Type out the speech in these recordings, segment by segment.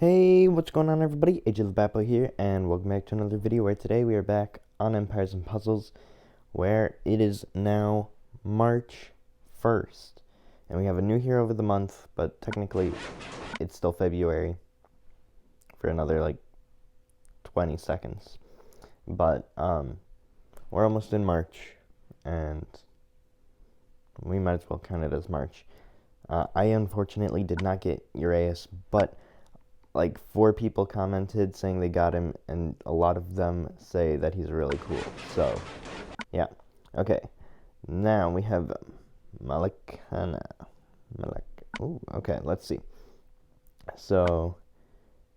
Hey, what's going on everybody? Age of the Bappo here, and welcome back to another video where today we are back on Empires and Puzzles, where it is now March 1st, and we have a new hero of the month, but technically it's still February for another, 20 seconds. But, we're almost in March, and we might as well count it as March. I unfortunately did not get Uraeus, but like 4 people commented saying they got him, and a lot of them say that he's really cool. So, yeah. Okay. Now we have MALICNA. Ooh, okay, let's see. So,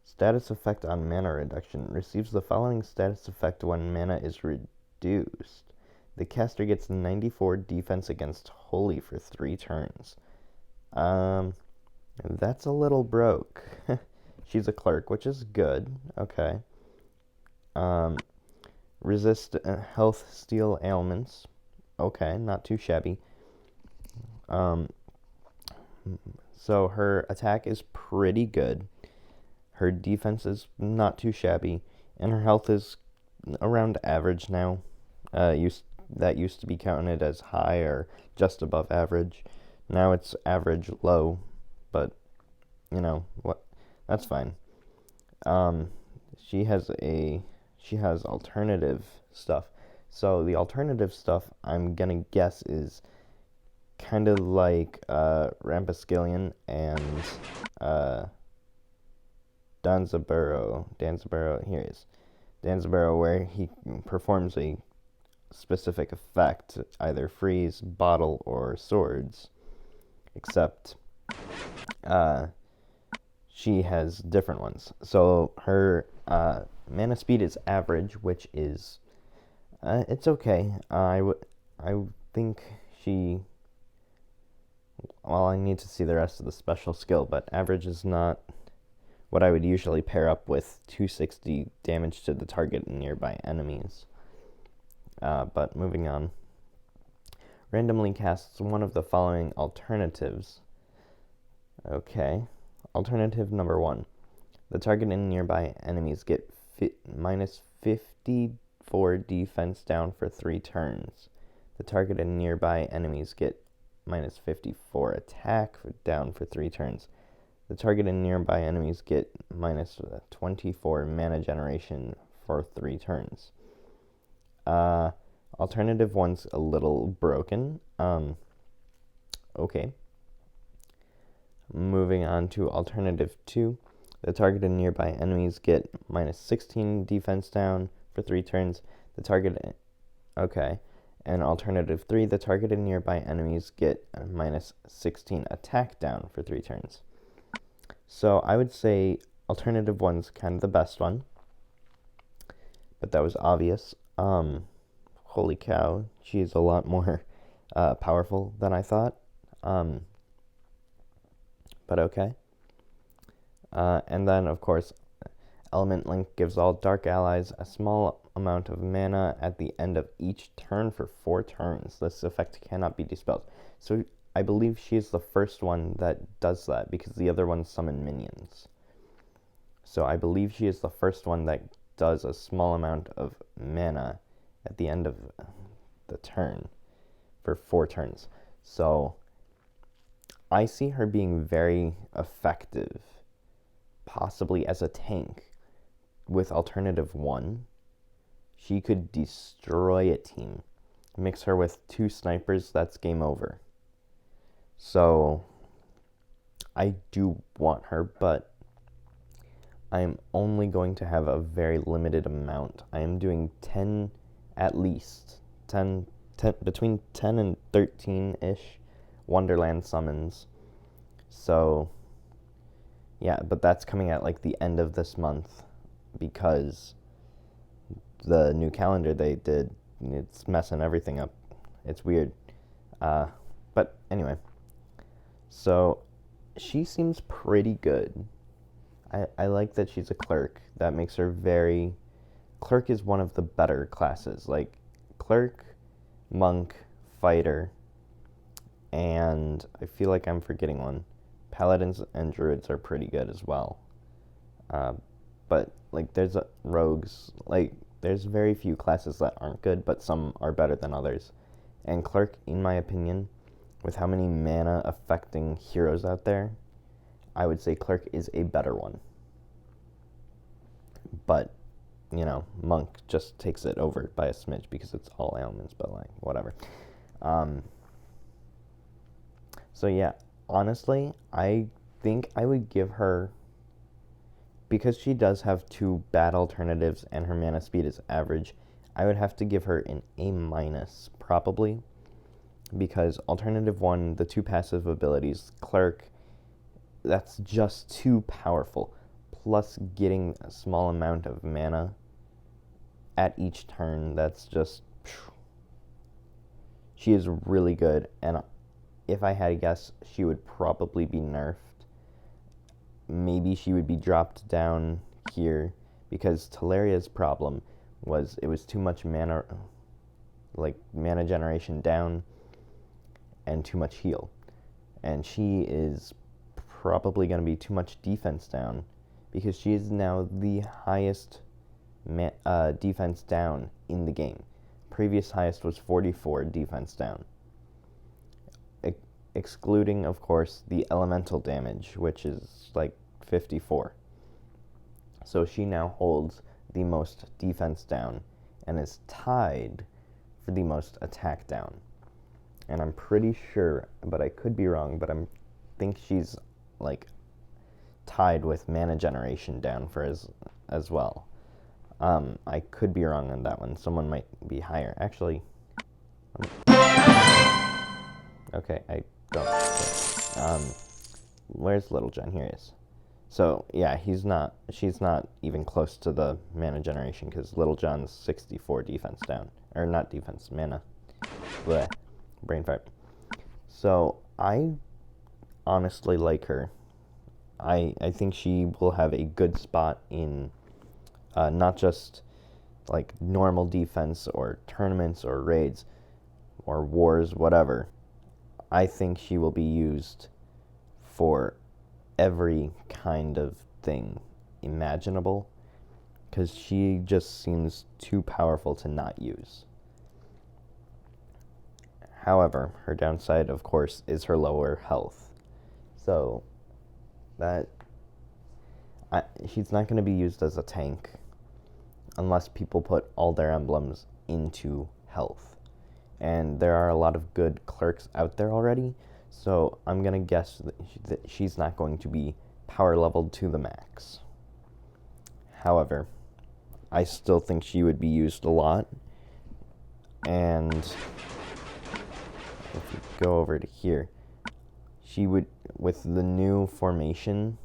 status effect on mana reduction. Receives the following status effect when mana is reduced. The caster gets 94 defense against Holy for 3 turns. That's a little broke. She's a clerk, which is good. Okay. Resist health steal ailments. Okay, not too shabby. So her attack is pretty good. Her defense is not too shabby, and her health is around average now. That used to be counted as high or just above average. Now it's average low, but you know what? That's fine. She has alternative stuff. So the alternative stuff I'm gonna guess is kind of like Rampeskillion and Danzaburo. Here is Danzaburo, where he performs a specific effect, either freeze, bottle, or swords. Except she has different ones. So her mana speed is average, which is it's okay. I think she. Well, I need to see the rest of the special skill, but average is not what I would usually pair up with 260 damage to the target and nearby enemies. But moving on. Randomly casts one of the following alternatives. Okay. Alternative number 1. The target and nearby enemies get minus 54 defense down for 3 turns. The target and nearby enemies get minus 54 attack down for 3 turns. The target and nearby enemies get minus 24 mana generation for 3 turns. Alternative 1's a little broken. Okay. Moving on to alternative 2. The target and nearby enemies get minus 16 defense down for 3 turns. The target. Okay. And alternative 3. The target and nearby enemies get minus 16 attack down for 3 turns. So I would say alternative 1's kind of the best one. But that was obvious. Holy cow. She's a lot more powerful than I thought. But okay. And then, of course, Element Link gives all Dark Allies a small amount of mana at the end of each turn for 4 turns. This effect cannot be dispelled. So I believe she is the first one that does that, because the other ones summon minions. So I believe she is the first one that does a small amount of mana at the end of the turn for 4 turns. So I see her being very effective, possibly as a tank. With alternative 1, she could destroy a team. Mix her with 2 snipers, that's game over. So I do want her, but I'm only going to have a very limited amount. I am doing 10, at least 10 between 10 and 13-ish Wonderland summons. So yeah, but that's coming at like the end of this month, because the new calendar they did, it's messing everything up. It's weird. But anyway, so she seems pretty good. I like that she's a clerk. That makes her very. Clerk is one of the better classes. Like clerk, monk, fighter, and I feel like I'm forgetting one. Paladins and druids are pretty good as well. But like there's rogues, like there's very few classes that aren't good, but some are better than others. And Clerk, in my opinion, with how many mana affecting heroes out there, I would say Clerk is a better one. But, you know, Monk just takes it over by a smidge because it's all elements, but like, whatever. So yeah, honestly, I think I would give her, because she does have 2 bad alternatives and her mana speed is average, I would have to give her an A-, probably, because alternative 1, the 2 passive abilities, Clerk, that's just too powerful, plus getting a small amount of mana at each turn, that's just, she is really good, and if I had to guess, she would probably be nerfed. Maybe she would be dropped down here, because Talaria's problem was it was too much mana, like mana generation down, and too much heal. And she is probably going to be too much defense down, because she is now the highest defense down in the game. Previous highest was 44 defense down. Excluding, of course, the elemental damage, which is like 54. So she now holds the most defense down and is tied for the most attack down. And I'm pretty sure, but I could be wrong, but I think she's like tied with mana generation down for as well. I could be wrong on that one. Someone might be higher. Actually, okay, I don't. Where's Little John? Here he is. So yeah, she's not even close to the mana generation, because Little John's 64 defense down, or not defense, mana. Blech. Brain fart. So I honestly like her. I think she will have a good spot in not just like normal defense or tournaments or raids or wars, whatever. I think she will be used for every kind of thing imaginable, because she just seems too powerful to not use. However, her downside, of course, is her lower health. So that she's not going to be used as a tank unless people put all their emblems into health. And there are a lot of good clerks out there already, so I'm going to guess that she's not going to be power leveled to the max. However, I still think she would be used a lot. And if you go over to here, she would, with the new formation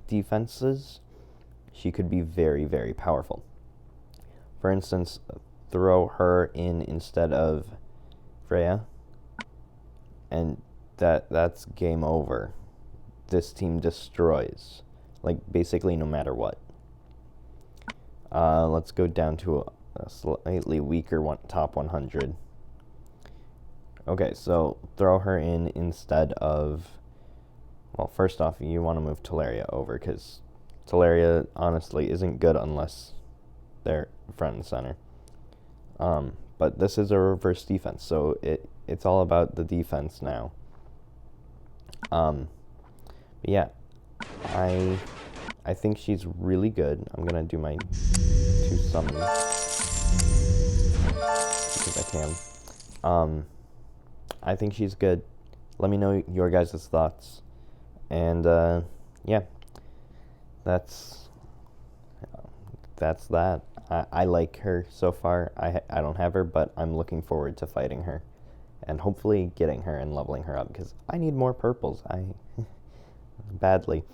defenses, she could be very, very powerful. For instance, throw her in instead of Freya, and that's game over. This team destroys, like basically no matter what. Let's go down to a slightly weaker top 100. Okay, so throw her in instead of, well, first off, you want to move Talaria over, because Talaria honestly isn't good unless they're front and center. But this is a reverse defense, so it's all about the defense now. But yeah, I think she's really good. I'm gonna do my 2 summons because I can. I think she's good. Let me know your guys' thoughts. And yeah, that's that. I like her so far. I don't have her, but I'm looking forward to fighting her and hopefully getting her and leveling her up, because I need more purples. Badly.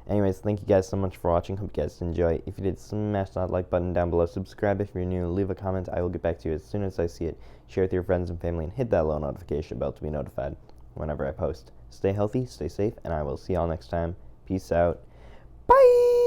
Anyways, thank you guys so much for watching. Hope you guys enjoy. If you did, smash that like button down below. Subscribe if you're new. Leave a comment. I will get back to you as soon as I see it. Share with your friends and family, and hit that little notification bell to be notified whenever I post. Stay healthy, stay safe, and I will see y'all next time. Peace out. Bye!